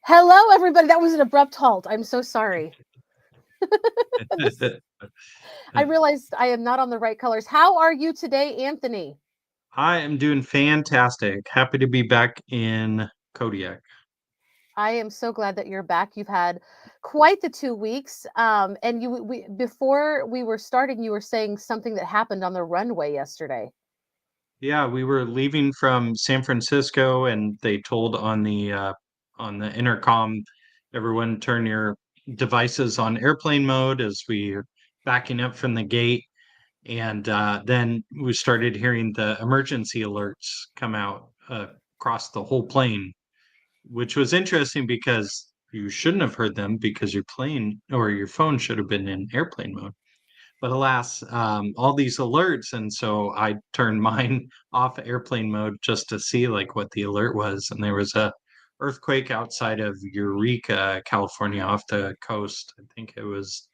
Hello, everybody. That was an abrupt halt. I'm so sorry. I realized I am not on the right colors. How are you today, Anthony? I am doing fantastic. Happy to be back in Kodiak. I am so glad that you're back. You've had quite the 2 weeks. And before we were starting, you were saying something that happened on the runway yesterday. Yeah, we were leaving from San Francisco, and they told on the intercom, everyone turn your devices on airplane mode as we were backing up from the gate. And then we started hearing the emergency alerts come out across the whole plane, which was interesting because you shouldn't have heard them because your plane or your phone should have been in airplane mode. But alas, all these alerts, and so I turned mine off airplane mode just to see like what the alert was, and there was a earthquake outside of Eureka, California, off the coast. I think it was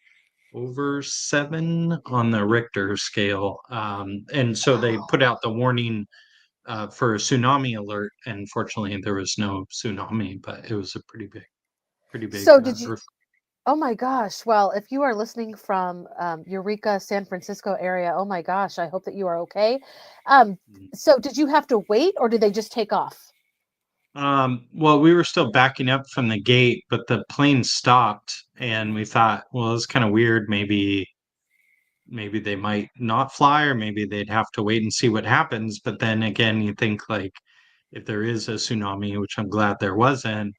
over 7 on the Richter scale, and so they Wow. put out the warning for a tsunami alert, and fortunately there was no tsunami, but it was a pretty big So did you? earthquake. Oh my gosh. Well, if you are listening from Eureka, San Francisco area, oh my gosh, I hope that you are okay. Um, so did you have to wait or did they just take off? Well, we were still backing up from the gate, but the plane stopped, and we thought, well, it's kind of weird. Maybe they might not fly, or maybe they'd have to wait and see what happens. But then again, you think like if there is a tsunami, which I'm glad there wasn't,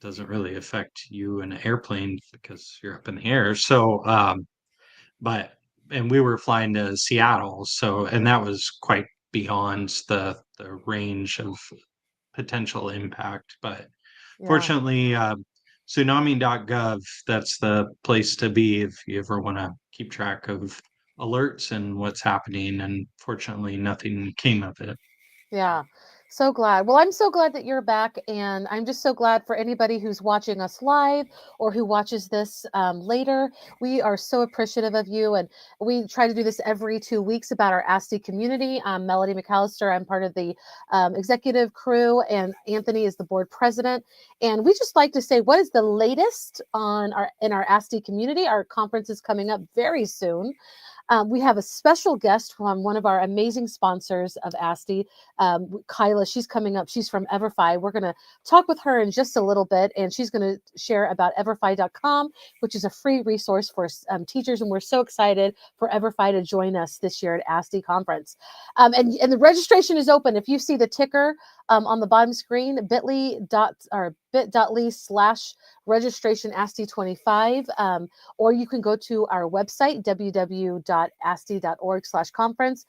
doesn't really affect you in an airplane because you're up in the air. So, but and we were flying to Seattle, so and that was quite beyond the range of potential impact. But Yeah. fortunately, tsunami.gov, that's the place to be if you ever want to keep track of alerts and what's happening. And fortunately, nothing came of it. Yeah. So glad. Well, I'm so glad that you're back. And I'm just so glad for anybody who's watching us live or who watches this later. We are so appreciative of you. And we try to do this every 2 weeks about our ASTE community. I'm Melody McAllister. I'm part of the executive crew, and Anthony is the board president. And we just like to say what is the latest on our in our ASTE community. Our conference is coming up very soon. We have a special guest from one of our amazing sponsors of ASTE, Kyla. She's coming up. She's from EVERFI. We're going to talk with her in just a little bit, and she's going to share about everfi.com, which is a free resource for teachers. And we're so excited for EVERFI to join us this year at ASTE conference. And the registration is open. If you see the ticker on the bottom screen, bit.ly/registration ASTE25, or you can go to our website, www.aste.org/conference.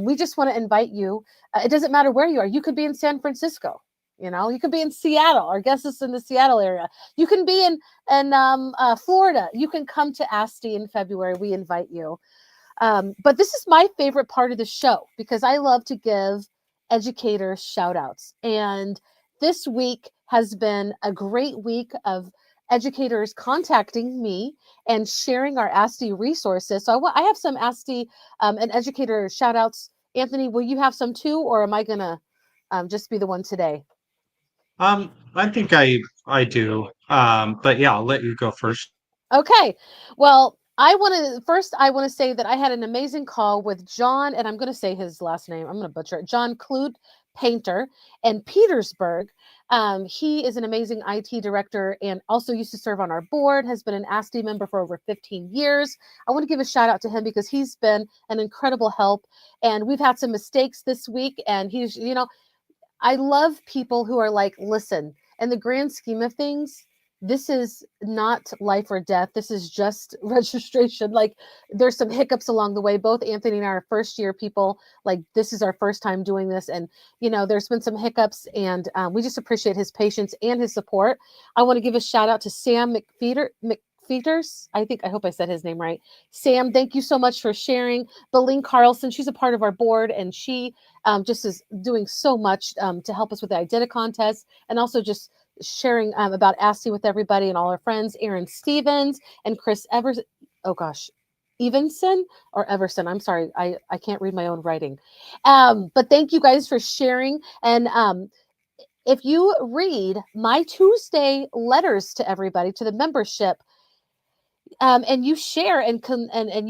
We just want to invite you. It doesn't matter where you are. You could be in San Francisco. You could be in Seattle. Our guest is in the Seattle area. You can be in Florida. You can come to ASTE in February. We invite you. But this is my favorite part of the show because I love to give educators shout outs. And this week has been a great week of educators contacting me and sharing our ASTE resources. So I have some ASTE and educator shout outs. Anthony, will you have some too, or am I going to just be the one today? I think I do. But yeah, I'll let you go first. Okay. Well, I want to say that I had an amazing call with John, and I'm going to say his last name. I'm going to butcher it. John Clute Painter in Petersburg. He is an amazing IT director and also used to serve on our board, has been an ASTE member for over 15 years. I want to give a shout out to him because he's been an incredible help. And we've had some mistakes this week. And I love people who are like, listen, in the grand scheme of things, this is not life or death. This is just registration. Like, there's some hiccups along the way. Both Anthony and I are first year people. Like, this is our first time doing this. And, there's been some hiccups, and we just appreciate his patience and his support. I want to give a shout out to Sam McFeeters. I hope I said his name right. Sam, thank you so much for sharing. Beline Carlson, she's a part of our board, and she just is doing so much to help us with the idea contest and also just sharing about ASTE with everybody and all our friends. Aaron Stevens and Chris Evers. Oh gosh, Evanson or Everson. I'm sorry, I can't read my own writing. But thank you guys for sharing. And if you read my Tuesday letters to everybody, to the membership, and you share and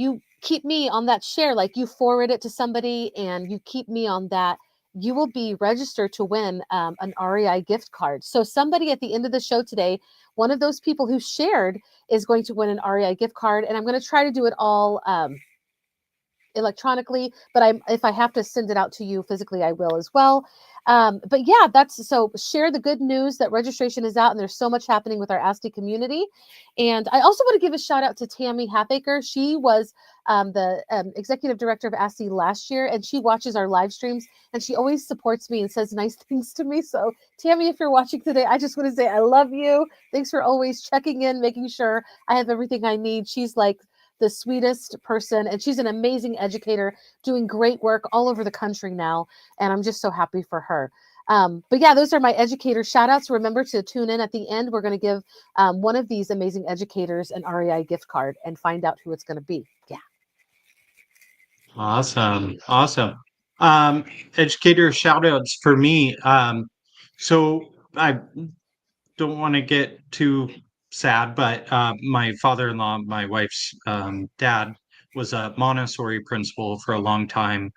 you keep me on that share, like you forward it to somebody and you keep me on that, you will be registered to win an REI gift card. So somebody at the end of the show today, one of those people who shared is going to win an REI gift card, and I'm going to try to do it all electronically, but if I have to send it out to you physically, I will as well. But yeah, that's so share the good news that registration is out, and there's so much happening with our ASTE community. And I also want to give a shout out to Tammy Halfaker. She was the executive director of ASTE last year, and she watches our live streams, and she always supports me and says nice things to me. So Tammy, if you're watching today, I just want to say I love you. Thanks for always checking in, making sure I have everything I need. She's like the sweetest person, and she's an amazing educator doing great work all over the country now, and I'm just so happy for her. But yeah, those are my educator shout outs. Remember to tune in at the end. We're going to give one of these amazing educators an REI gift card and find out who it's going to be. Yeah. Awesome. Awesome. Educator shout outs for me. So I don't want to get too sad, but my father-in-law, my wife's dad, was a Montessori principal for a long time,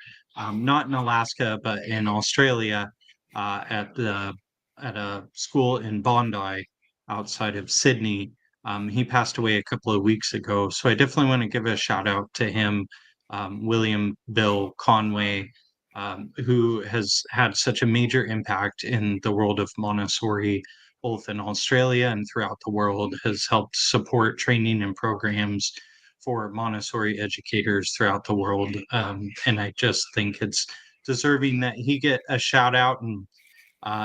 not in Alaska, but in Australia, at a school in Bondi, outside of Sydney. He passed away a couple of weeks ago, so I definitely want to give a shout out to him, William Bill Conway, who has had such a major impact in the world of Montessori, both in Australia and throughout the world, has helped support training and programs for Montessori educators throughout the world. And I just think it's deserving that he get a shout out. And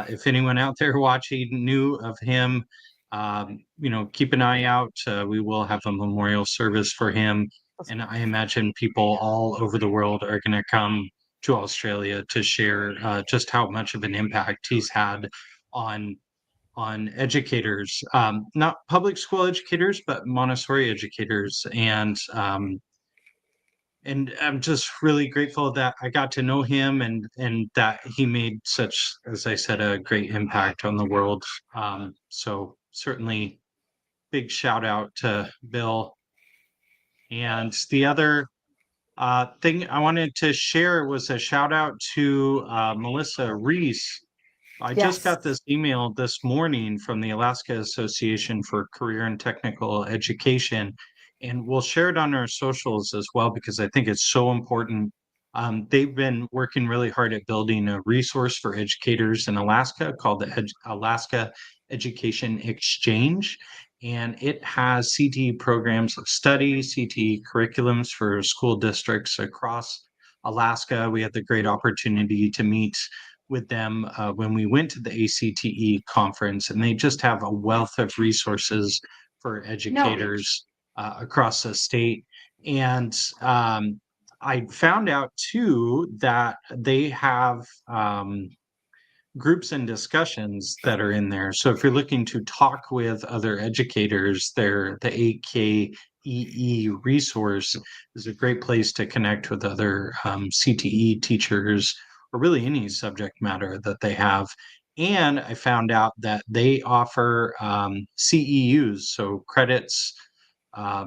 if anyone out there watching knew of him, keep an eye out. We will have a memorial service for him. And I imagine people all over the world are going to come to Australia to share just how much of an impact he's had on educators, not public school educators, but Montessori educators. And I'm just really grateful that I got to know him and that he made such, as I said, a great impact on the world. So certainly big shout out to Bill. And the other thing I wanted to share was a shout out to Melissa Reese. I just Yes. got this email this morning from the Alaska Association for Career and Technical Education, and we'll share it on our socials as well because I think it's so important. They've been working really hard at building a resource for educators in Alaska called the Alaska Education Exchange. And it has CTE programs of study, CTE curriculums for school districts across Alaska. We had the great opportunity to meet with them when we went to the ACTE conference, and they just have a wealth of resources for educators across the state. And I found out too that they have groups and discussions that are in there. So if you're looking to talk with other educators, the AKEE resource is a great place to connect with other CTE teachers or really any subject matter that they have. And I found out that they offer CEUs, so credits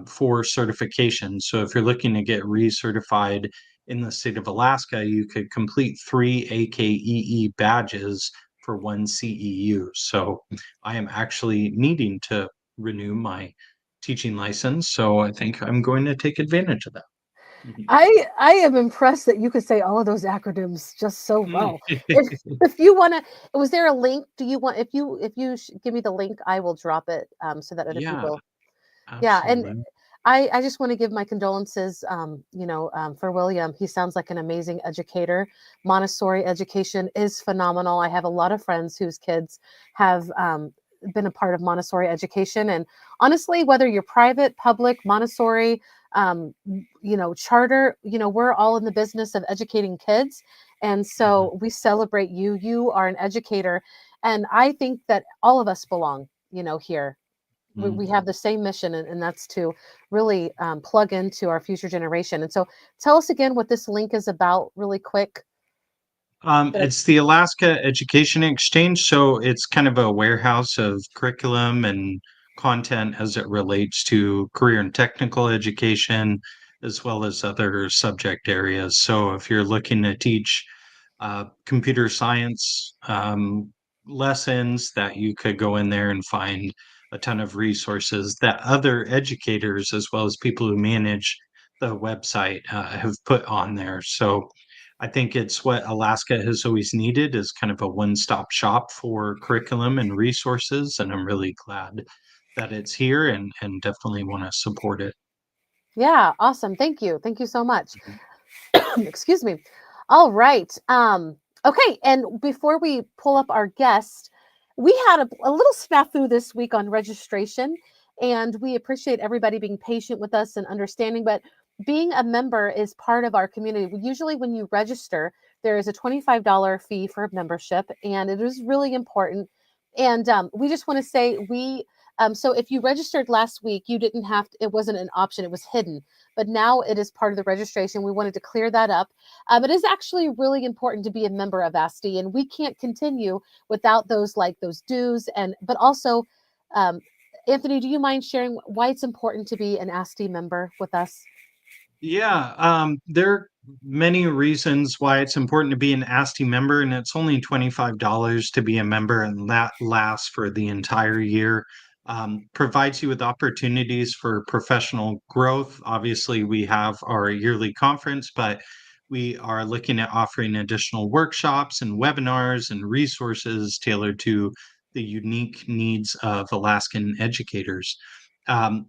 for certification. So if you're looking to get recertified in the state of Alaska, you could complete 3 AKEE badges for 1 CEU. So I am actually needing to renew my teaching license. So I think I'm going to take advantage of that. I am impressed that you could say all of those acronyms just so well. If you want to, was there a link? Do you want, if you give me the link, I will drop it so that other Yeah, people. Yeah, and absolutely. I just want to give my condolences, for William. He sounds like an amazing educator. Montessori education is phenomenal. I have a lot of friends whose kids have been a part of Montessori education. And honestly, whether you're private, public, Montessori, charter, we're all in the business of educating kids. And so we celebrate you. You are an educator. And I think that all of us belong, here. We have the same mission, and that's to really plug into our future generation. And so tell us again what this link is about really quick. It's the Alaska Education Exchange, so it's kind of a warehouse of curriculum and content as it relates to career and technical education, as well as other subject areas. So if you're looking to teach computer science lessons, that you could go in there and find a ton of resources that other educators, as well as people who manage the website, have put on there. So I think it's what Alaska has always needed, is kind of a one-stop shop for curriculum and resources, and I'm really glad that it's here, and definitely want to support it. Yeah, awesome. Thank you. Thank you so much. Mhm. Excuse me. All right. Okay, and before we pull up our guest, we had a little snafu this week on registration, and we appreciate everybody being patient with us and understanding. But being a member is part of our community. Usually, when you register, there is a $25 fee for membership, and it is really important. And we just want to say so if you registered last week, you didn't have to, it wasn't an option, it was hidden, but now it is part of the registration. We wanted to clear that up. It is actually really important to be a member of ASTE, and we can't continue without those dues. And but also, um, Anthony, do you mind sharing why it's important to be an ASTE member with us? Yeah, there are many reasons why it's important to be an ASTE member, and it's only $25 to be a member, and that lasts for the entire year. Provides you with opportunities for professional growth. Obviously, we have our yearly conference, but we are looking at offering additional workshops and webinars and resources tailored to the unique needs of Alaskan educators.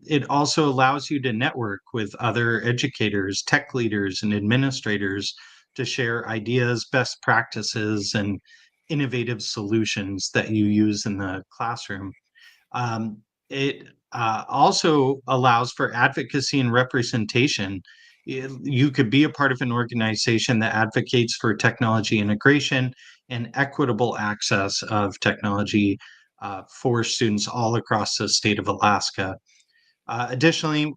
It also allows you to network with other educators, tech leaders, and administrators to share ideas, best practices, and innovative solutions that you use in the classroom. It also allows for advocacy and representation. You could be a part of an organization that advocates for technology integration and equitable access of technology for students all across the state of Alaska. Additionally,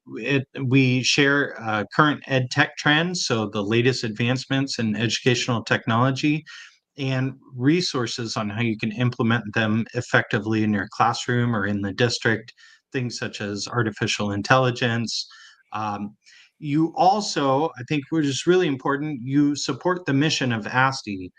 we share current ed tech trends, so the latest advancements in educational technology and resources on how you can implement them effectively in your classroom or in the district, things such as artificial intelligence. Um, you also, I think, which is really important, you support the mission of ASTE.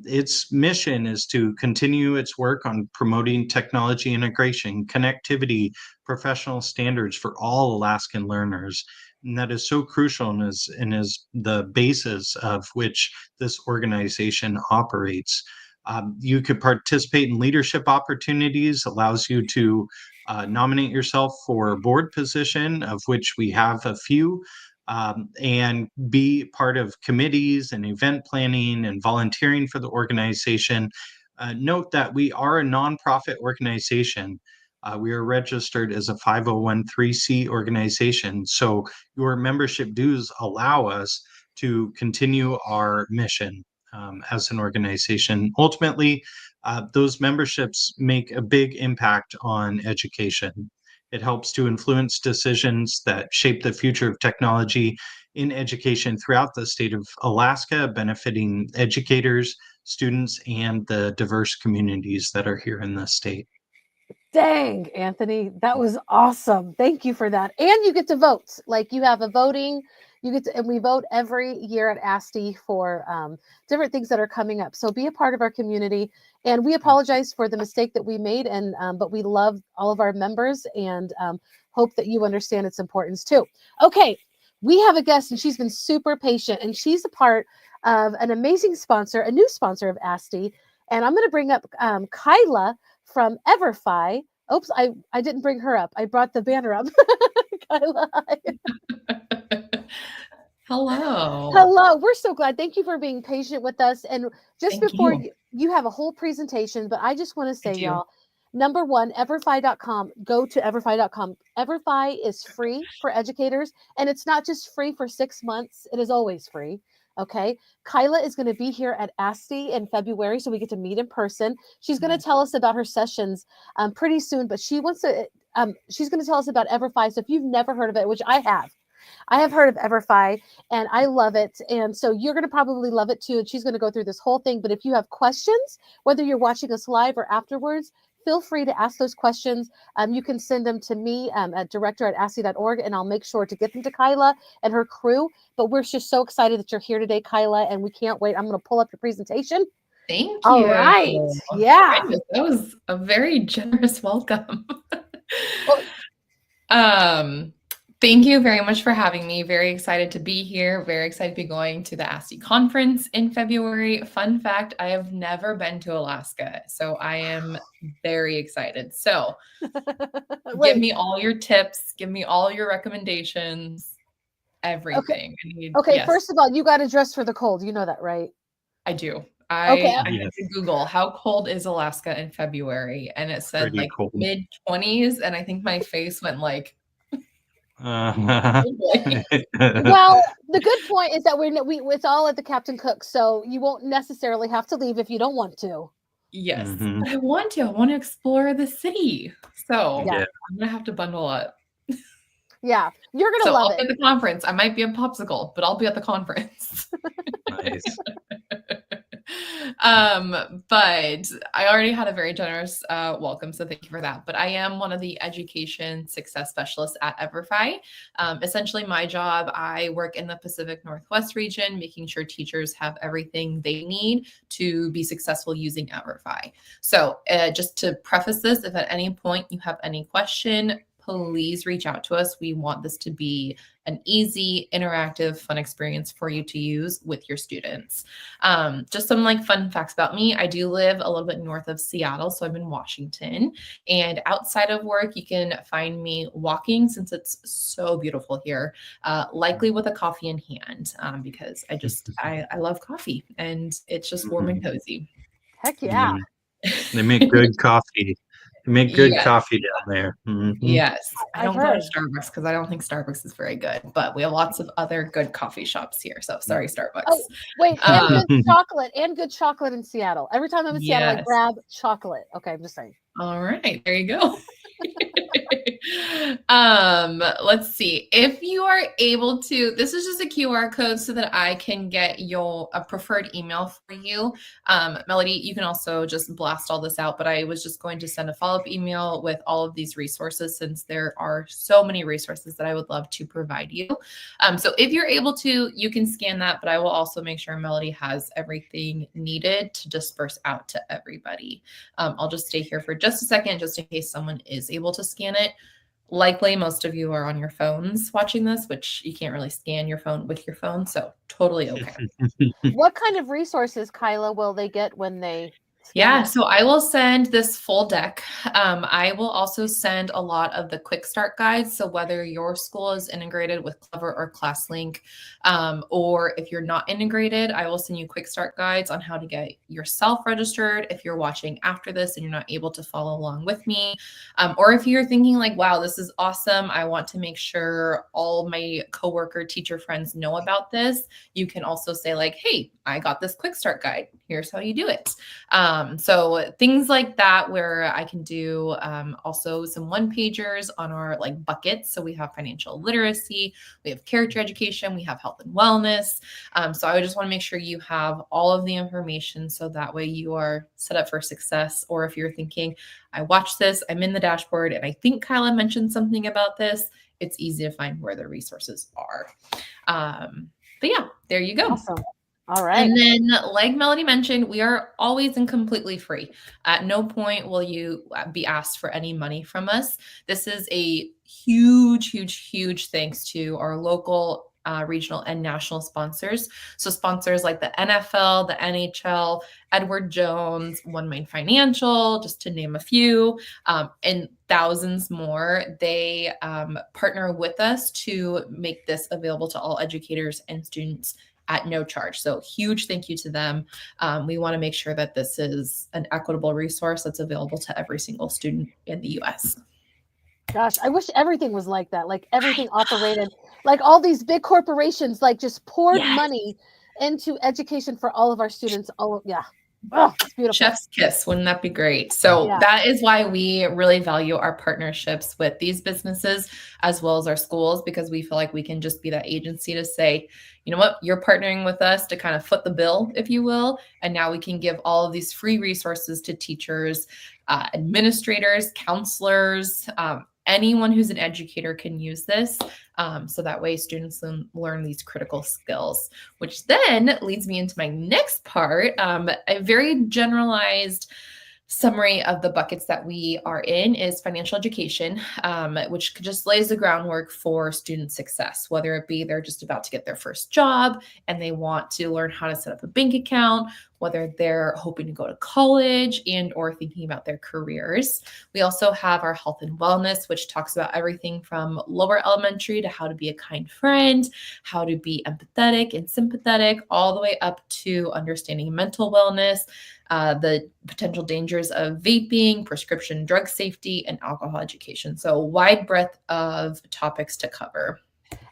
Its mission is to continue its work on promoting technology integration, connectivity, professional standards for all Alaskan learners. And that is so crucial, and is the basis of which this organization operates. You could participate in leadership opportunities, allows you to nominate yourself for a board position, of which we have a few, and be part of committees and event planning and volunteering for the organization. Note that we are a nonprofit organization. We are registered as a 501(c) organization. So your membership dues allow us to continue our mission as an organization. Ultimately, those memberships make a big impact on education. It helps to influence decisions that shape the future of technology in education throughout the state of Alaska, benefiting educators, students, and the diverse communities that are here in the state. Dang, Anthony, that was awesome. Thank you for that. And you get to vote. Like you have a voting, you get to, and we vote every year at ASTE for different things that are coming up. So be a part of our community. And we apologize for the mistake that we made, and but we love all of our members, and hope that you understand its importance too. Okay, we have a guest, and she's been super patient, and she's a part of an amazing sponsor, a new sponsor of ASTE. And I'm going to bring up Kyla from EVERFI. Oops, I didn't bring her up. I brought the banner up. Kyla, Hello. hello. We're so glad. Thank you for being patient with us. And just Thank before you. you have a whole presentation, but I just want to I say, do. y'all, number one, everfi.com, go to everfi.com. EVERFI is free for educators, and it's not just free for 6 months, it is always free. Okay. Kyla is going to be here at ASTE in February, so we get to meet in person. She's going to tell us about her sessions pretty soon, but she wants to, she's going to tell us about EVERFI. So if you've never heard of it, which I have, I have heard of EVERFI and I love it. And so you're going to probably love it too. And she's going to go through this whole thing. But if you have questions, whether you're watching us live or afterwards, feel free to ask those questions. You can send them to me at director@ASTE.org, and I'll make sure to get them to Kyla and her crew. But we're just so excited that you're here today, Kyla, and we can't wait. I'm going to pull up your presentation. Thank All you. right. Yeah. Goodness, that was a very generous welcome. Well, Thank you very much for having me. Very excited to be here. Very excited to be going to the ASTE conference in February. Fun fact, I have never been to Alaska, so I am very excited. So give me all your tips. Give me all your recommendations. Everything. Okay. Yes, First of all, you got to dress for the cold. You know that, right? I do. Okay. I had to Google how cold is Alaska in February, and it said Pretty like cold. mid-20s, and I think my face went like. Well, the good point is that it's all at the Captain Cook, so you won't necessarily have to leave if you don't want to. Yes, but I want to explore the city. So Yeah. I'm going to have to bundle up. Yeah, you're going to love it. I'll be at the conference. I might be a popsicle, but I'll be at the conference. Nice. But I already had a very generous welcome, so thank you for that. But I am one of the education success specialists at EVERFI. Essentially, my job, I work in the Pacific Northwest region, making sure teachers have everything they need to be successful using EVERFI. So just to preface this, if at any point you have any question, please reach out to us. We want this to be an easy, interactive, fun experience for you to use with your students. Just some like fun facts about me. I do live a little bit north of Seattle, so I'm in Washington. And outside of work, you can find me walking since it's so beautiful here, likely with a coffee in hand, because I love coffee and it's just warm and cozy. Heck yeah. They make good coffee. They make good coffee down there. Yes. I don't go to Starbucks because I don't think Starbucks is very good, but we have lots of other good coffee shops here. So sorry, Starbucks. Oh, wait, and good chocolate in Seattle. Every time I'm in Seattle, I grab chocolate. Okay, I'm just saying. All right, there you go. Let's see if you are able to. This is just a QR code so that I can get a preferred email for you. Melody, you can also just blast all this out, but I was just going to send a follow-up email with all of these resources since there are so many resources that I would love to provide you. So if you're able to, you can scan that, but I will also make sure Melody has everything needed to disperse out to everybody. I'll just stay here for just a second, just in case someone is able to scan it. Likely most of you are on your phones watching this, which you can't really scan your phone with your phone. So totally okay. What kind of resources, Kyla, will they get when they Yeah, so I will send this full deck. I will also send a lot of the quick start guides. So whether your school is integrated with Clever or ClassLink, or if you're not integrated, I will send you quick start guides on how to get yourself registered if you're watching after this and you're not able to follow along with me. Or if you're thinking like, wow, this is awesome, I want to make sure all my coworker teacher friends know about this, you can also say like, hey, I got this quick start guide. Here's how you do it. So things like that, where I can do also some one-pagers on our like buckets. So we have financial literacy, we have character education, we have health and wellness. So I would just want to make sure you have all of the information so that way you are set up for success. Or if you're thinking, I watched this, I'm in the dashboard, and I think Kyla mentioned something about this, it's easy to find where the resources are. But yeah, there you go. Awesome. All right. And then, like Melody mentioned, we are always and completely free. At no point will you be asked for any money from us. This is a huge, huge, huge thanks to our local, regional, and national sponsors. So sponsors like the NFL, the NHL, Edward Jones, One Main Financial, just to name a few, and thousands more. They partner with us to make this available to all educators and students at no charge. So huge thank you to them. We want to make sure that this is an equitable resource that's available to every single student in the US. Gosh, I wish everything was like that. Like everything operated, like all these big corporations, like just poured money into education for all of our students. Oh yeah. Oh, it's beautiful. Chef's kiss. Wouldn't that be great? So Yeah. that is why we really value our partnerships with these businesses as well as our schools, because we feel like we can just be that agency to say, you know what, you're partnering with us to kind of foot the bill, if you will. And now we can give all of these free resources to teachers, administrators, counselors, anyone who's an educator can use this. So that way students learn these critical skills, which then leads me into my next part, a very generalized summary of the buckets that we are in is financial education, which just lays the groundwork for student success, whether it be they're just about to get their first job and they want to learn how to set up a bank account, whether they're hoping to go to college and or thinking about their careers. We also have our health and wellness, which talks about everything from lower elementary to how to be a kind friend, how to be empathetic and sympathetic, all the way up to understanding mental wellness, the potential dangers of vaping, prescription drug safety, and alcohol education. So a wide breadth of topics to cover.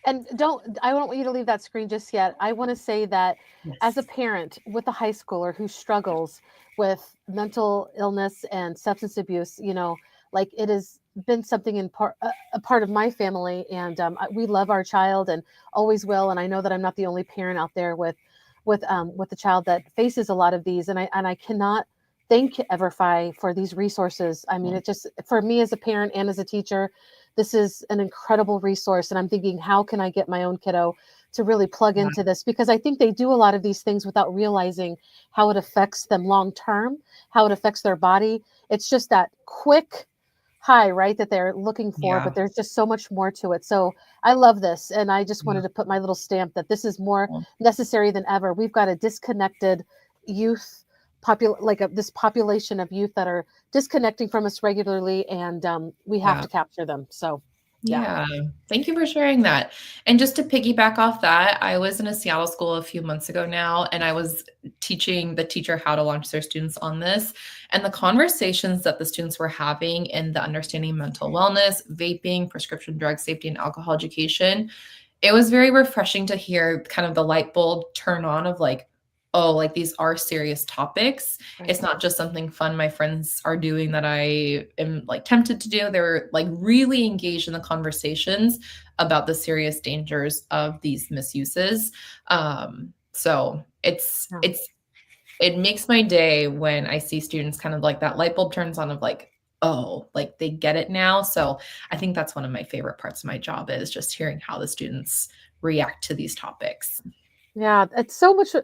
And I don't want you to leave that screen just yet. I want to say that as a parent with a high schooler who struggles with mental illness and substance abuse, like it has been something a part of my family, and we love our child and always will. And I know that I'm not the only parent out there with a child that faces a lot of these, and I cannot thank EVERFI for these resources. I mean, it just, for me as a parent and as a teacher, this is an incredible resource. And I'm thinking, how can I get my own kiddo to really plug into this? Because I think they do a lot of these things without realizing how it affects them long term, how it affects their body. It's just that quick high, right, that they're looking for, but there's just so much more to it. So I love this. And I just wanted to put my little stamp that this is more necessary than ever. We've got a disconnected youth this population of youth that are disconnecting from us regularly, and we have to capture them. So yeah, thank you for sharing that. And just to piggyback off that, I was in a Seattle school a few months ago now, and I was teaching the teacher how to launch their students on this. And the conversations that the students were having in the understanding mental wellness, vaping, prescription drug safety, and alcohol education, it was very refreshing to hear kind of the light bulb turn on of like, oh, like these are serious topics. Right. It's not just something fun my friends are doing that I am like tempted to do. They're like really engaged in the conversations about the serious dangers of these misuses. So it makes my day when I see students kind of like that light bulb turns on of like, oh, like they get it now. So I think that's one of my favorite parts of my job is just hearing how the students react to these topics. Yeah, it's so much.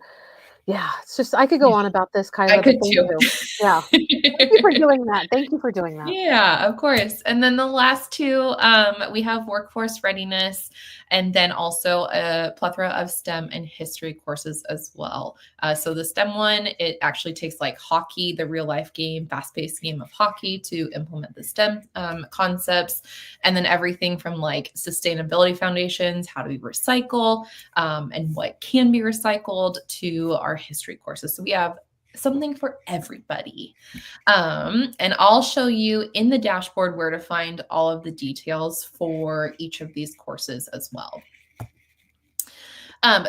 Yeah, it's just, I could go on about this, Kyla. I could too. You. Yeah. Thank you for doing that. Thank you for doing that. Yeah, of course. And then the last two, we have workforce readiness, and then also a plethora of STEM and history courses as well. So the STEM one, it actually takes like hockey, the real life game, fast-paced game of hockey to implement the STEM concepts. And then everything from like sustainability foundations, how do we recycle, and what can be recycled, to our history courses. So we have something for everybody. And I'll show you in the dashboard where to find all of the details for each of these courses as well.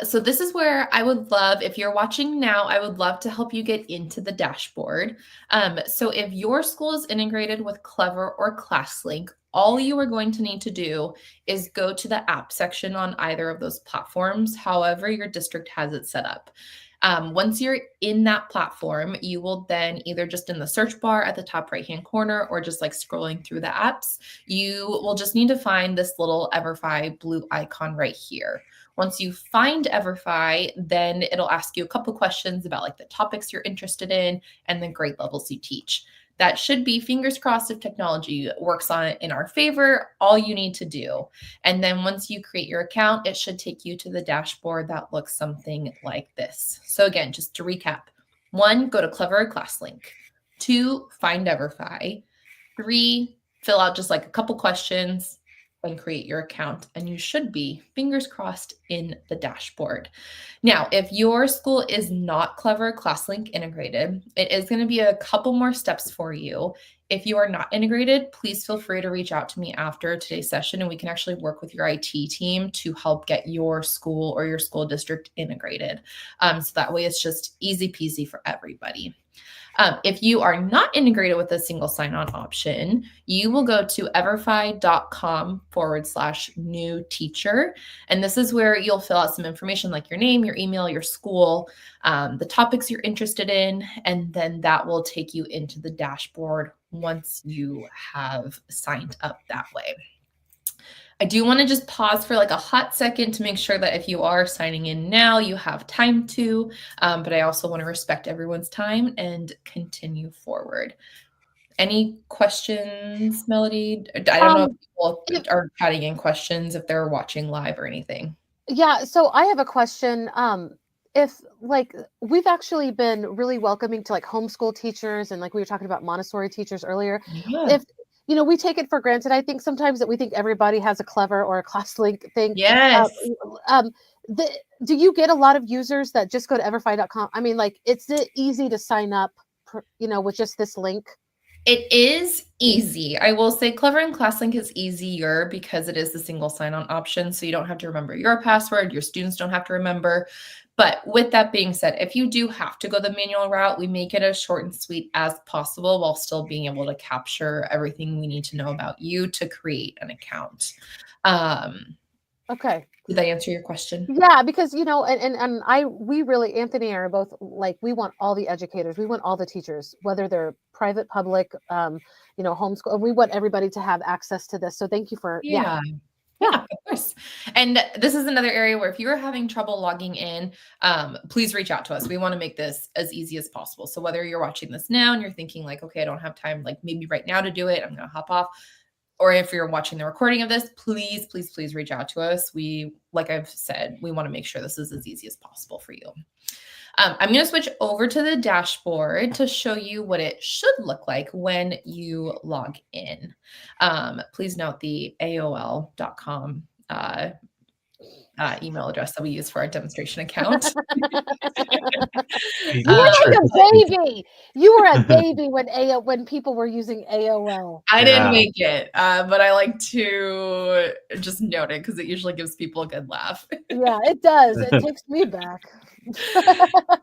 So this is where I would love, if you're watching now, I would love to help you get into the dashboard. So if your school is integrated with Clever or ClassLink, all you are going to need to do is go to the app section on either of those platforms, however your district has it set up. Once you're in that platform, you will then either just in the search bar at the top right-hand corner or just like scrolling through the apps, you will just need to find this little EVERFI blue icon right here. Once you find EVERFI, then it'll ask you a couple questions about like the topics you're interested in and the grade levels you teach. That should be, fingers crossed, if technology works on it in our favor, all you need to do. And then once you create your account, it should take you to the dashboard that looks something like this. So again, just to recap, 1, go to Clever or ClassLink. 2, find EVERFI. 3, fill out just like a couple questions and create your account, and you should be, fingers crossed, in the dashboard. Now, if your school is not Clever ClassLink integrated, it is going to be a couple more steps for you. If you are not integrated, please feel free to reach out to me after today's session, and we can actually work with your IT team to help get your school or your school district integrated. So that way it's just easy peasy for everybody. If you are not integrated with a single sign-on option, you will go to everfi.com/new teacher. And this is where you'll fill out some information like your name, your email, your school, the topics you're interested in, and then that will take you into the dashboard once you have signed up that way. I do want to just pause for like a hot second to make sure that if you are signing in now, you have time to, but I also want to respect everyone's time and continue forward. Any questions, Melody? I don't know if people are chatting in questions, if they're watching live or anything. Yeah, so I have a question. If like we've actually been really welcoming to like homeschool teachers and like we were talking about Montessori teachers earlier. Yeah. If we take it for granted. I think sometimes that we think everybody has a Clever or a ClassLink thing. Yes. Do you get a lot of users that just go to everfi.com? I mean, like, it's easy to sign up, with just this link? It is easy. I will say Clever and ClassLink is easier because it is the single sign-on option. So you don't have to remember your password. Your students don't have to remember. But with that being said, if you do have to go the manual route, we make it as short and sweet as possible while still being able to capture everything we need to know about you to create an account. Okay. Did that answer your question? Yeah, because, we really, Anthony and I are both like, we want all the educators, we want all the teachers, whether they're private, public, homeschool, and we want everybody to have access to this. So thank you for, Yeah, of course. And this is another area where if you're having trouble logging in, please reach out to us. We want to make this as easy as possible. So whether you're watching this now and you're thinking like, okay, I don't have time, like maybe right now to do it, I'm going to hop off. Or if you're watching the recording of this, please, please, please reach out to us. Like I've said, we want to make sure this is as easy as possible for you. I'm going to switch over to the dashboard to show you what it should look like when you log in. Please note the AOL.com email address that we use for our demonstration account. You were like a baby. You were a baby when people were using AOL. I didn't make it, but I like to just note it because it usually gives people a good laugh. Yeah, it does. It takes me back.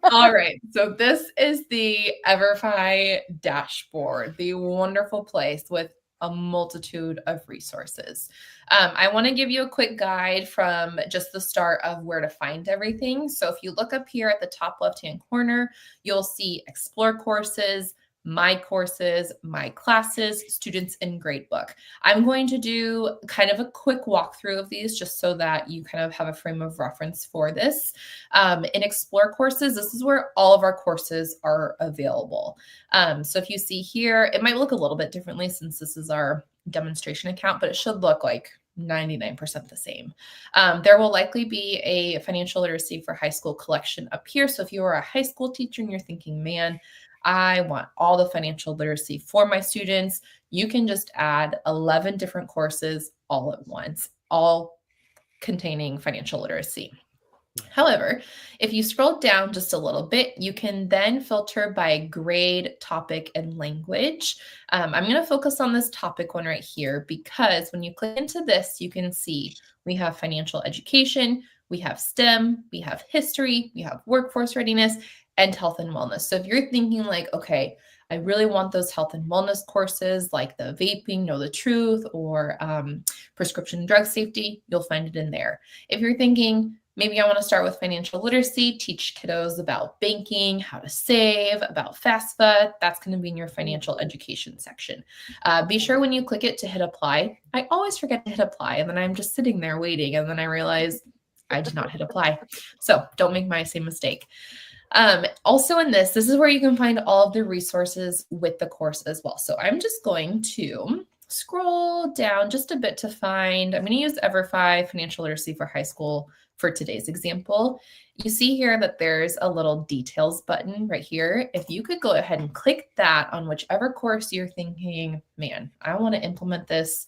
All right. So this is the EVERFI dashboard, the wonderful place with a multitude of resources. I want to give you a quick guide from just the start of where to find everything. So if you look up here at the top left-hand corner, you'll see Explore courses, My courses, My classes, Students in Gradebook. I'm going to do kind of a quick walkthrough of these just so that you kind of have a frame of reference for this. In Explore courses, this is where all of our courses are available. So if you see here, it might look a little bit differently since this is our demonstration account, but it should look like 99% the same. There will likely be a financial literacy for high school collection up here. So if you are a high school teacher and you're thinking, man, I want all the financial literacy for my students, you can just add 11 different courses all at once, all containing financial literacy. However, if you scroll down just a little bit, you can then filter by grade, topic, and language. I'm going to focus on this topic one right here because when you click into this, you can see we have financial education, we have STEM, we have history, we have workforce readiness, and health and wellness. So if you're thinking like, okay, I really want those health and wellness courses like the vaping, know the truth, or prescription drug safety, you'll find it in there. If you're thinking, maybe I want to start with financial literacy, teach kiddos about banking, how to save, about FAFSA, that's going to be in your financial education section. Be sure when you click it to hit apply. I always forget to hit apply, and then I'm just sitting there waiting, and then I realize I did not hit apply. So don't make my same mistake. Also in this is where you can find all of the resources with the course as well. So I'm just going to scroll down just a bit to find, I'm going to use EVERFI Financial Literacy for High School for today's example. You see here that there's a little details button right here. If you could go ahead and click that on whichever course you're thinking, man, I want to implement this,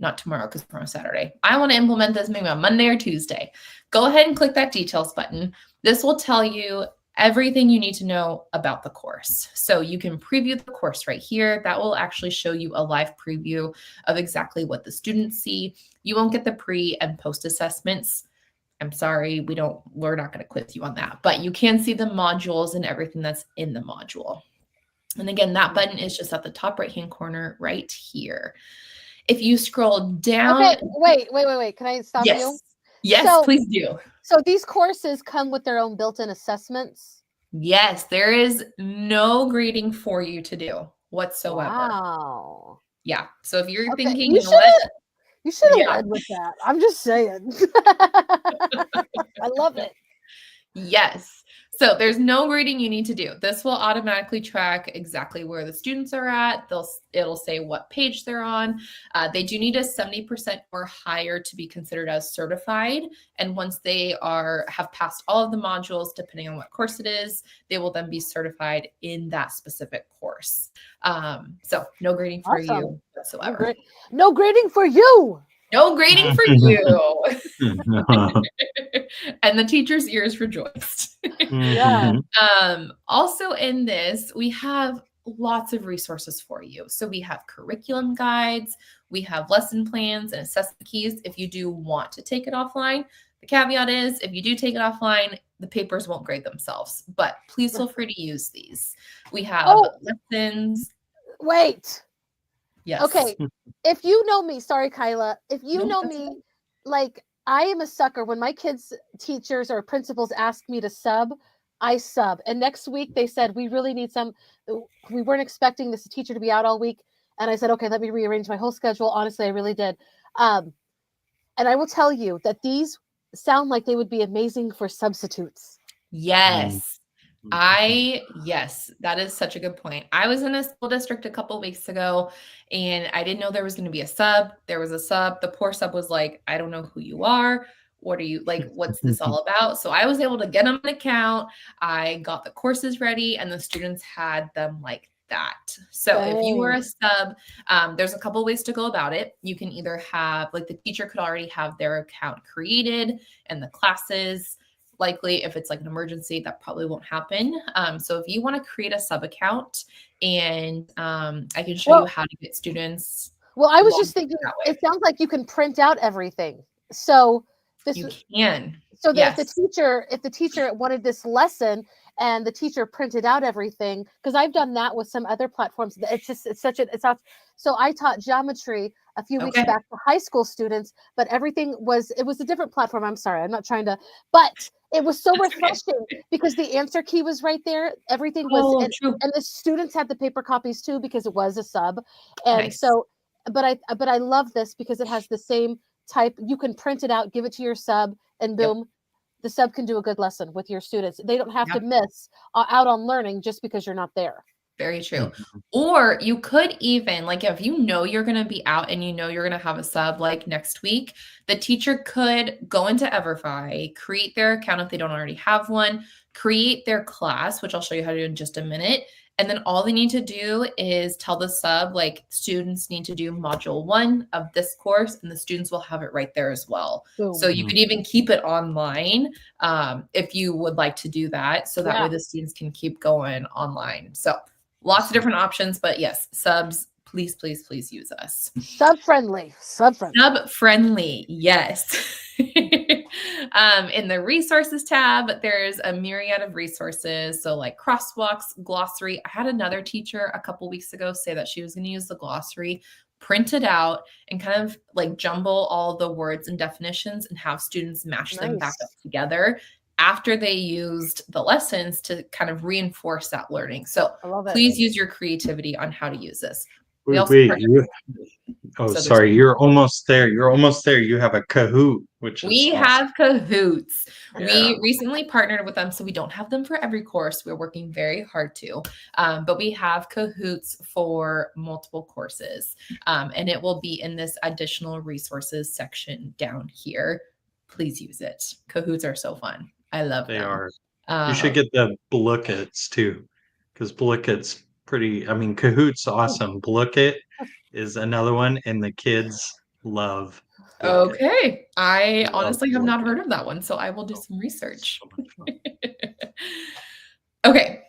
not tomorrow because tomorrow's Saturday. I want to implement this maybe on Monday or Tuesday. Go ahead and click that details button. This will tell you everything you need to know about the course. So you can preview the course right here. That will actually show you a live preview of exactly what the students see. You won't get the pre and post assessments. I'm sorry, we're not going to quiz you on that, but you can see the modules and everything that's in the module. And again, that button is just at the top right-hand corner right here. If you scroll down. Okay, wait. Can I stop you? Yes, please do. So these courses come with their own built-in assessments? Yes, there is no grading for you to do whatsoever. Wow. Yeah. So if you're Okay, thinking, you should have led with that. I'm just saying. I love it. Yes. So there's no grading you need to do. This will automatically track exactly where the students are at. It'll say what page they're on. They do need a 70% or higher to be considered as certified. And once they have passed all of the modules, depending on what course it is, they will then be certified in that specific course. So no grading for you whatsoever. No grading for you. No grading for you. And the teacher's ears rejoiced. Yeah. Also in this, we have lots of resources for you. So we have curriculum guides, we have lesson plans and assessment keys if you do want to take it offline. The caveat is if you do take it offline, the papers won't grade themselves, but please feel free to use these. We have lessons. Wait. Yes. Okay. If you know me, sorry, Kyla, if you know me, like I am a sucker. When my kids' teachers or principals ask me to sub, I sub. And next week they said, we really need we weren't expecting this teacher to be out all week. And I said, okay, let me rearrange my whole schedule. Honestly, I really did. And I will tell you that these sound like they would be amazing for substitutes. Yes. Yes, that is such a good point. I was in a school district a couple of weeks ago and I didn't know there was going to be a sub. There was a sub. The poor sub was like, I don't know who you are. What are you like? What's this all about? So I was able to get them an account. I got the courses ready and the students had them like that. So if you were a sub, there's a couple of ways to go about it. You can either have like the teacher could already have their account created and the classes. Likely, if it's like an emergency, that probably won't happen. So if you want to create a sub account and I can show you how to get students. Well, I was just thinking, it sounds like you can print out everything. So you can. So that if the teacher wanted this lesson and the teacher printed out everything, because I've done that with some other platforms. So I taught geometry a few weeks back to high school students, but it was a different platform. I'm sorry, I'm not trying to, but it was so refreshing because the answer key was right there. Everything was, and the students had the paper copies too because it was a sub, and so, but I love this because it has the same type. You can print it out, give it to your sub, and boom, the sub can do a good lesson with your students. They don't have to miss out on learning just because you're not there. Very true. Or you could even, like, if you know you're going to be out and you know you're going to have a sub like next week, the teacher could go into EVERFI, create their account if they don't already have one, create their class, which I'll show you how to do in just a minute. And then all they need to do is tell the sub, like, students need to do module 1 of this course, and the students will have it right there as well. So you could even keep it online if you would like to do that. So that way the students can keep going online. So lots of different options, but yes, subs, please, please, please use us. Sub-friendly. Sub-friendly, yes. In the resources tab, there's a myriad of resources. So like crosswalks, glossary. I had another teacher a couple weeks ago say that she was going to use the glossary, print it out, and kind of like jumble all the words and definitions and have students mash them back up together after they used the lessons to kind of reinforce that learning. So please use your creativity on how to use this. Sorry, you're almost there. You have a Kahoot, which is awesome. Have Kahoots. Yeah. We recently partnered with them, so we don't have them for every course. We're working very hard to, but we have Kahoots for multiple courses, and it will be in this additional resources section down here. Please use it. Kahoots are so fun. I love them. They are. You should get the Blookits too, because Blookits Kahoot's awesome. Blookit is another one, and the kids love Blookit. Okay. I honestly have not heard of that one, so I will do some research. Okay.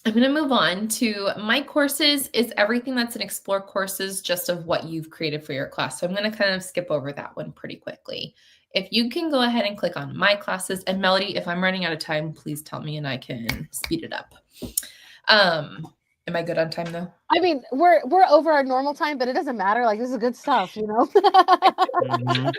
I'm going to move on to my courses is everything that's in Explore courses, just of what you've created for your class. So I'm going to kind of skip over that one pretty quickly. If you can go ahead and click on my classes, and Melody, if I'm running out of time, please tell me and I can speed it up. Am I good on time though? I mean, we're over our normal time, but it doesn't matter. Like, this is good stuff, you know? Mhm.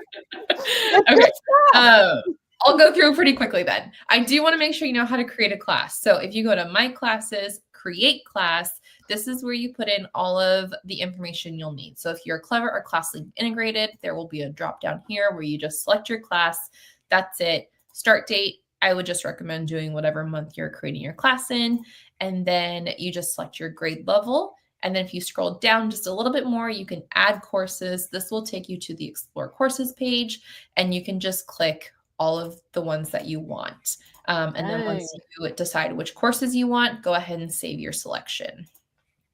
It's Okay. good stuff. I'll go through pretty quickly then. I do want to make sure you know how to create a class. So if you go to My Classes, Create Class, this is where you put in all of the information you'll need. So if you're Clever or ClassLink integrated, there will be a drop down here where you just select your class. That's it. Start date. I would just recommend doing whatever month you're creating your class in. And then you just select your grade level. And then if you scroll down just a little bit more, you can add courses. This will take you to the Explore Courses page, and you can just click all of the ones that you want. And then once you decide which courses you want, go ahead and save your selection.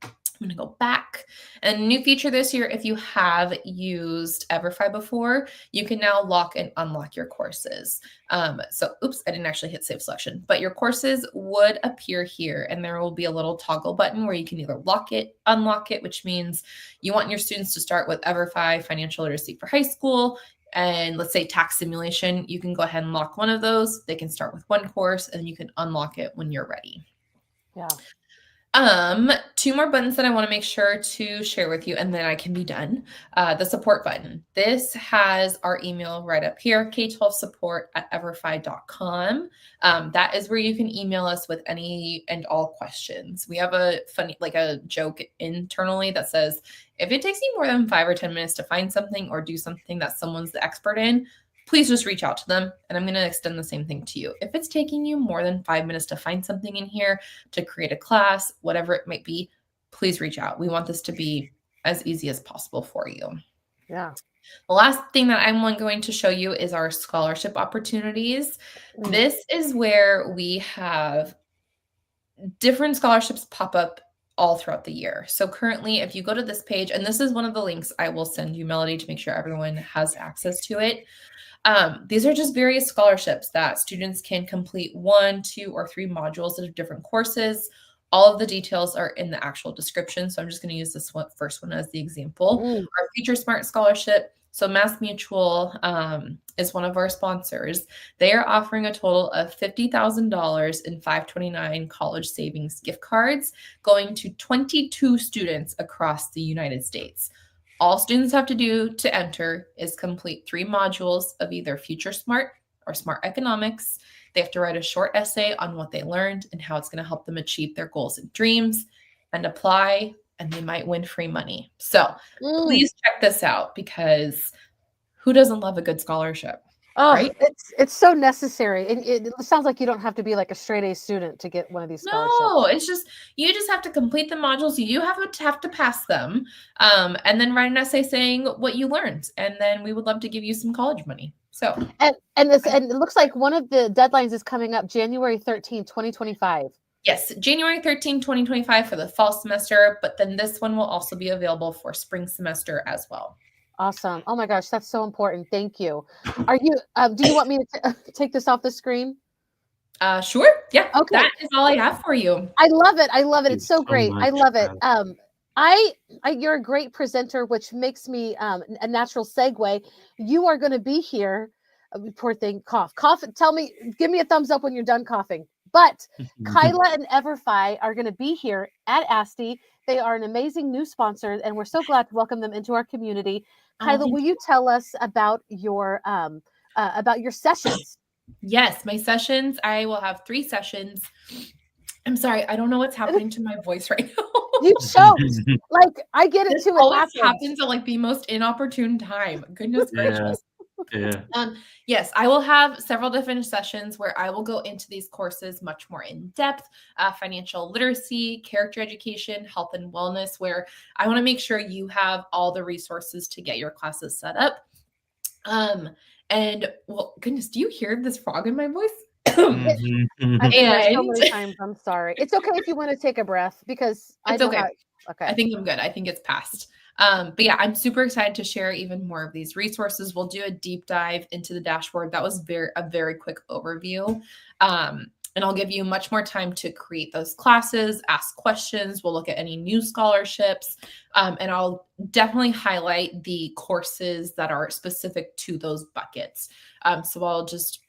I'm going to go back. And a new feature this year, if you have used EVERFI before, you can now lock and unlock your courses. Oops, I didn't actually hit save selection, but your courses would appear here, and there will be a little toggle button where you can either lock it, unlock it, which means you want your students to start with EVERFI, Financial Literacy for High School, and let's say tax simulation. You can go ahead and lock one of those. They can start with one course, and you can unlock it when you're ready. Yeah. Two more buttons that I want to make sure to share with you, and then I can be done. The support button. This has our email right up here, k12support@everfi.com. That is where you can email us with any and all questions. We have a funny, like a joke internally that says, if it takes you more than 5 or 10 minutes to find something or do something that someone's the expert in, please just reach out to them. And I'm going to extend the same thing to you. If it's taking you more than 5 minutes to find something in here, to create a class, whatever it might be, please reach out. We want this to be as easy as possible for you. Yeah. The last thing that I'm going to show you is our scholarship opportunities. This is where we have different scholarships pop up all throughout the year. So currently, if you go to this page, and this is one of the links I will send you, Melody, to make sure everyone has access to it. These are just various scholarships that students can complete 1, 2, or 3 modules of different courses. All of the details are in the actual description. So I'm just going to use this first one as the example. Our Future Smart Scholarship. So Mass Mutual is one of our sponsors. They are offering a total of $50,000 in 529 college savings gift cards going to 22 students across the United States. All students have to do to enter is complete 3 modules of either Future Smart or Smart Economics. They have to write a short essay on what they learned and how it's going to help them achieve their goals and dreams, and apply, and they might win free money. So please check this out, because who doesn't love a good scholarship? Oh, right? It's so necessary. And it sounds like you don't have to be like a straight A student to get one of these scholarships. No, it's just, you just have to complete the modules. You have to pass them, and then write an essay saying what you learned. And then we would love to give you some college money. So, and it looks like one of the deadlines is coming up January 13th, 2025. Yes, January 13th, 2025 for the fall semester, but then this one will also be available for spring semester as well. Awesome. Oh my gosh, that's so important. Thank you. Are you, do you want me to take this off the screen? Sure. Yeah. Okay. That is all I have for you. I love it. I love it. It's so great. I love it. Much. You're a great presenter, which makes me a natural segue. You are going to be here. Poor thing, cough. Tell me, give me a thumbs up when you're done coughing. But Kyla and EVERFI are going to be here at ASTE. They are an amazing new sponsor, and we're so glad to welcome them into our community. Kyla, will you tell us about your sessions? Yes, my sessions. I will have 3 sessions. I'm sorry, I don't know what's happening to my voice right now. You choked. Like, I get it too. It always happens at like the most inopportune time. Goodness gracious. Yeah. Yes, I will have several different sessions where I will go into these courses much more in depth, financial literacy, character education, health and wellness, where I want to make sure you have all the resources to get your classes set up. And well, goodness, do you hear this frog in my voice? I've heard it so many times. I'm sorry. It's okay if you want to take a breath, because it's okay. Okay. I think I'm good. I think it's passed. But yeah, I'm super excited to share even more of these resources. We'll do a deep dive into the dashboard. That was a very quick overview. And I'll give you much more time to create those classes, ask questions. We'll look at any new scholarships. And I'll definitely highlight the courses that are specific to those buckets. So I'll just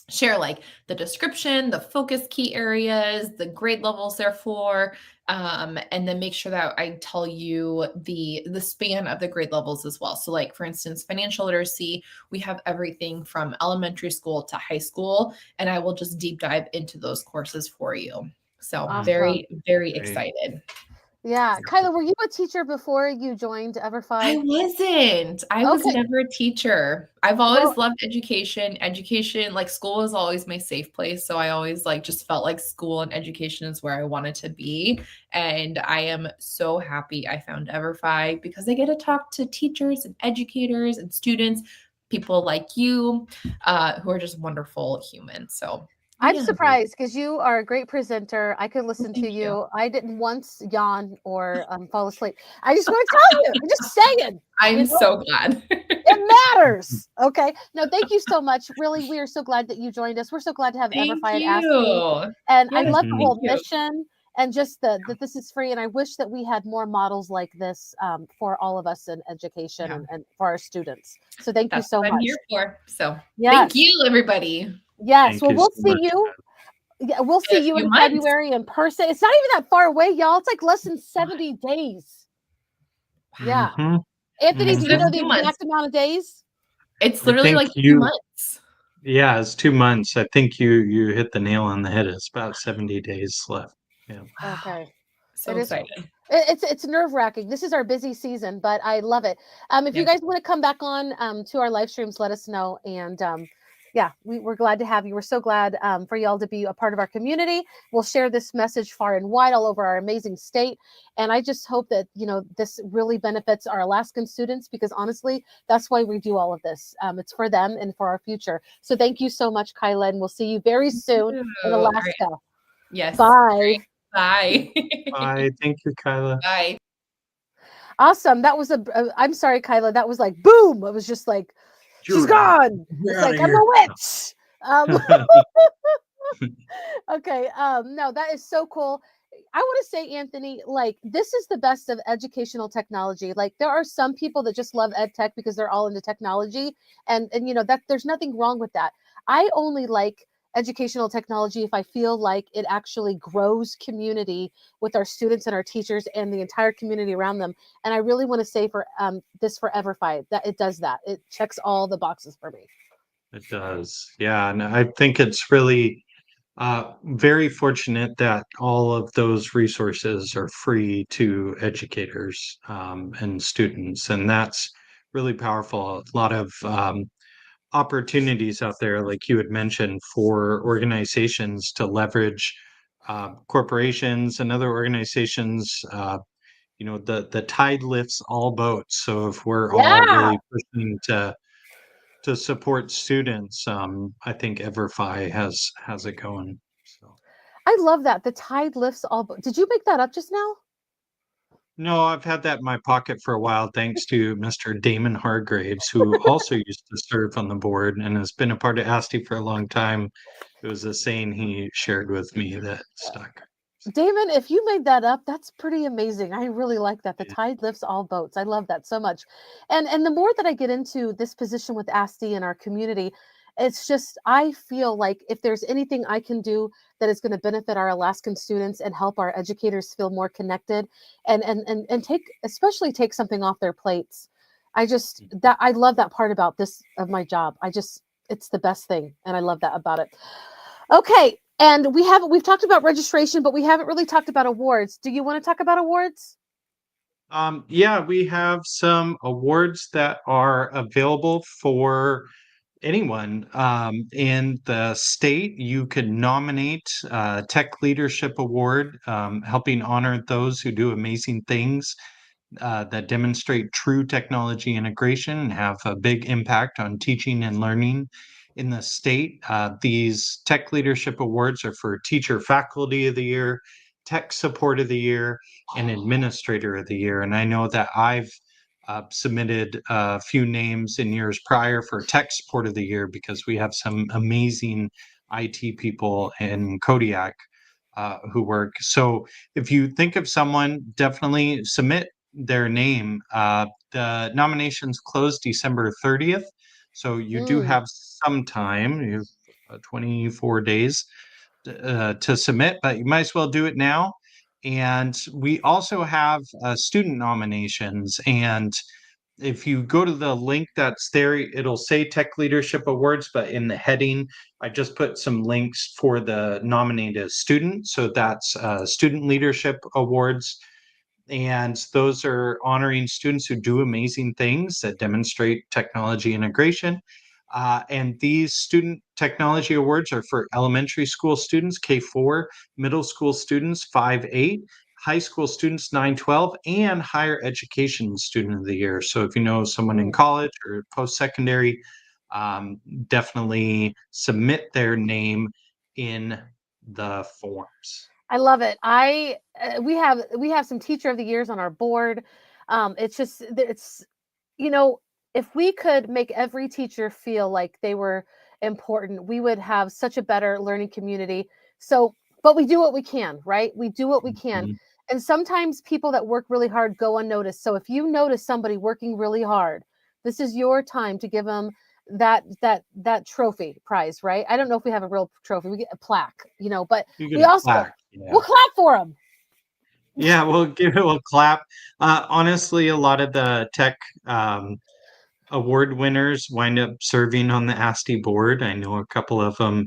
share like the description, the focus key areas, the grade levels therefore, and then make sure that I tell you the span of the grade levels as well. So like for instance, financial literacy, we have everything from elementary school to high school, and I will just deep dive into those courses for you. So Awesome. very, very Great. excited. Yeah. Kyla, were you a teacher before you joined EVERFI? I wasn't. I was Okay. never a teacher. I've always Well, loved education. Education, like school was always my safe place. So I always like just felt like school and education is where I wanted to be. And I am so happy I found EVERFI because I get to talk to teachers and educators and students, people like you, who are just wonderful humans. So I'm yeah. surprised because you are a great presenter. I could listen to Thank you. you. I didn't once yawn or fall asleep. I just want to tell you, I'm just saying. I'm You know? so glad. It matters. Okay. No, thank you so much. Really, we are so glad that you joined us. We're so glad to have Thank EVERFI at ASTE. you. And I Yes, love the Mhm. whole thank you. mission and just that this is free. And I wish that we had more models like this for all of us in education Yeah. and for our students. So thank you That's so what I'm much. here for. So Yes. thank you, everybody. Yes. Thank Well, you we'll so see much, you. Kyla. Yeah, we'll see In a you few in months. February in person. It's not even that far away, y'all. It's like less than 70 days. Yeah. Mhm. Anthony, It's do in you a know the few months. exact amount of days? It's I literally think like 2 you, months. yeah, it's 2 months. I think you hit the nail on the head. It's about 70 days left. Yeah. Wow. Okay. So It is. excited. It's nerve wracking. This is our busy season, but I love it. If you Yes. guys want to come back on to our live streams, let us know. And yeah, we're glad to have you. We're so glad for y'all to be a part of our community. We'll share this message far and wide all over our amazing state. And I just hope that this really benefits our Alaskan students because honestly, that's why we do all of this. It's for them and for our future. So thank you so much, Kyla, and we'll see you very soon in All right. Alaska. Yes. Bye. Bye. Bye. Thank you, Kyla. Bye. Awesome. That was I'm sorry, Kyla. That was like boom. It was just like she's You're out. gone. You're It's out like of I'm here. a witch. Okay. No, that is so cool. I want to say, Anthony, like this is the best of educational technology. Like there are some people that just love ed tech because they're all into technology, and that there's nothing wrong with that. I only like educational technology if I feel like it actually grows community with our students and our teachers and the entire community around them. And I really want to say for this for EVERFI that it does that. It checks all the boxes for me. It does. Yeah. And I think it's really very fortunate that all of those resources are free to educators and students. And that's really powerful. A lot of opportunities out there, like you had mentioned, for organizations to leverage corporations and other organizations. The tide lifts all boats. So if we're all Yeah. really pushing to support students, I think EVERFI has it going. So. I love that. The tide lifts all. Did you make that up just now? No, I've had that in my pocket for a while, thanks to Mr. Damon Hargraves, who also used to serve on the board and has been a part of ASTE for a long time. It was a saying he shared with me that stuck. Damon, if you made that up, that's pretty amazing. I really like that. The tide lifts all boats. I love that so much. And the more that I get into this position with ASTE in our community, it's just I feel like if there's anything I can do that is going to benefit our Alaskan students and help our educators feel more connected and especially take something off their plates. I love that part about this of my job. It's the best thing and I love that about it. Okay. And we've talked about registration, but we haven't really talked about awards. Do you want to talk about awards? Yeah, we have some awards that are available for anyone in the state. You can nominate a Tech Leadership Award, helping honor those who do amazing things that demonstrate true technology integration and have a big impact on teaching and learning in the state. These Tech Leadership Awards are for Teacher Faculty of the Year, Tech Support of the Year, and Administrator of the Year. And I know that I've submitted a few names in years prior for Tech Support of the Year because we have some amazing IT people in Kodiak who work. So if you think of someone, definitely submit their name. The nominations close December 30th. So you do have some time. 24 days to submit, but you might as well do it now. And we also have student nominations. And if you go to the link that's there, it'll say Tech Leadership Awards, but in the heading, I just put some links for the nominated student. So that's Student Leadership Awards. And those are honoring students who do amazing things that demonstrate technology integration. And these student technology awards are for elementary school students, K4, middle school students, 5-8, high school students, 9-12, and higher education student of the year. So if you know someone in college or post-secondary, definitely submit their name in the forms. I love it. We have some teacher of the years on our board. It's if we could make every teacher feel like they were important, we would have such a better learning community. So, but we do what we can, right? We do what we can. Mhm. And sometimes people that work really hard go unnoticed. So if you notice somebody working really hard, this is your time to give them that trophy prize, right? I don't know if we have a real trophy. We get a plaque, but You we get a also plaque, yeah. we'll clap for them. Yeah, we'll give it a clap. Honestly, a lot of the tech award winners wind up serving on the ASTE board. I know a couple of them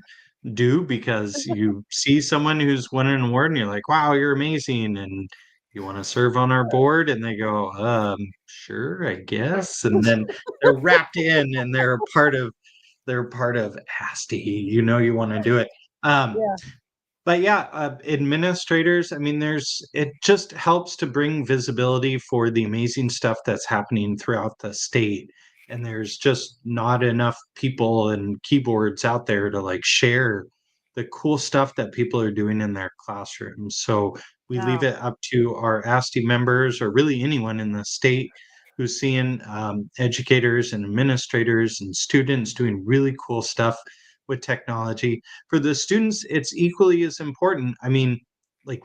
do, because you see someone who's won an award and you're like, wow, you're amazing. And you want to serve on our board? And they go, sure, I guess. And then they're wrapped in and they're part of ASTE. You want to do it. Yeah. But yeah, administrators, I mean, it just helps to bring visibility for the amazing stuff that's happening throughout the state. And there's just not enough people and keyboards out there to share the cool stuff that people are doing in their classrooms. So we leave it up to our ASTE members, or really anyone in the state who's seeing educators and administrators and students doing really cool stuff with technology. For the students, it's equally as important. I mean,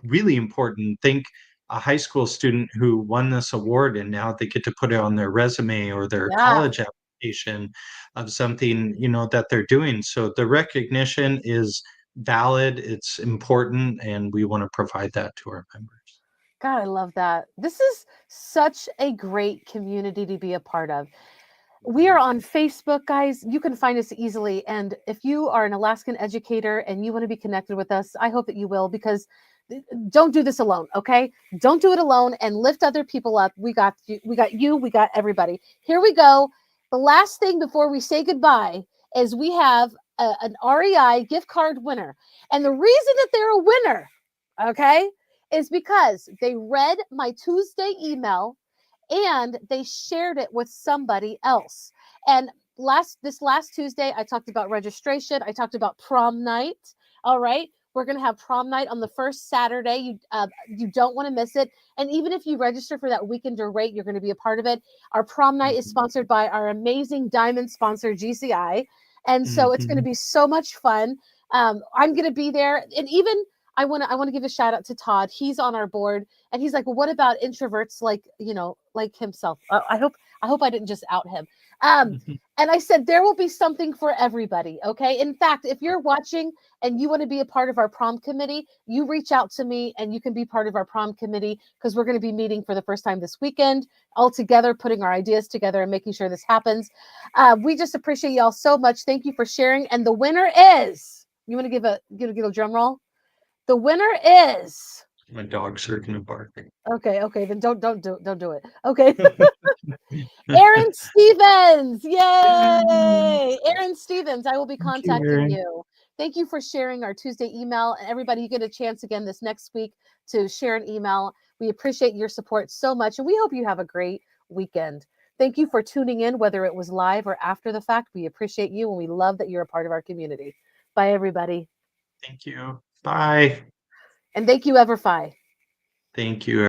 really important. Think a high school student who won this award and now they get to put it on their resume or their college application of something, that they're doing. So the recognition is valid, it's important, and we want to provide that to our members. God, I love that. This is such a great community to be a part of. We are on Facebook, guys. You can find us easily. And if you are an Alaskan educator and you want to be connected with us, I hope that you will, because don't do this alone, okay? Don't do it alone, and lift other people up. We got you. We got everybody. Here we go. The last thing before we say goodbye is we have an REI gift card winner. And the reason that they're a winner, okay, is because they read my Tuesday email and they shared it with somebody else. And this last Tuesday, I talked about registration. I talked about prom night. All right. We're going to have prom night on the first Saturday. You don't want to miss it. And even if you register for that weekend or rate, you're going to be a part of it. Our prom night is sponsored by our amazing diamond sponsor, GCI. And so it's going to be so much fun. I'm going to be there. And even I want to give a shout out to Todd. He's on our board, and he's like, well, what about introverts like himself? I hope I didn't just out him. And I said, there will be something for everybody. Okay. In fact, if you're watching and you want to be a part of our prom committee, you reach out to me and you can be part of our prom committee, because we're going to be meeting for the first time this weekend, all together, putting our ideas together and making sure this happens. We just appreciate y'all so much. Thank you for sharing. And the winner is, you want to give a drum roll? The winner is, My dogs are gonna bark. okay, then don't do it. Okay. Aaron Stevens. Yay! Aaron Stevens, I will be contacting you. Thank you for sharing our Tuesday email. And everybody, you get a chance again this next week to share an email. We appreciate your support so much, and we hope you have a great weekend. Thank you for tuning in, whether it was live or after the fact. We appreciate you, and we love that you're a part of our community. Bye, everybody. Thank you. Bye. And thank you, EVERFI. Thank you.